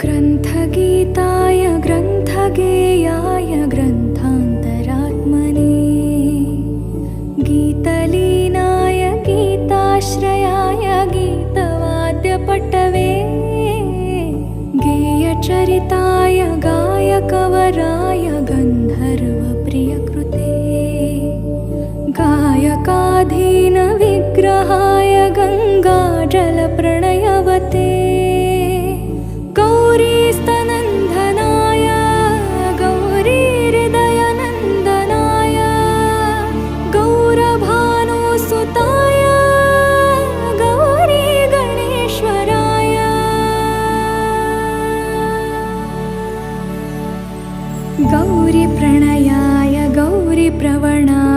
ग्रन्थगीताय ग्रन्थगेयाय ग्रन्थान्तरात्मने गीतलीनाय गीताश्रयाय गीतवाद्यपटवे गेयचरिताय गायकवराय गन्धर्वप्रियकृते गायकाधीनविग्रहाय गङ्गाजलप्रणयवते गौरीस्तनन्दनाय गौरीहृदयनन्दनाय गौरभानुसुताय गौरीगणेश्वराय गौरीप्रणयाय गौरीप्रवणाय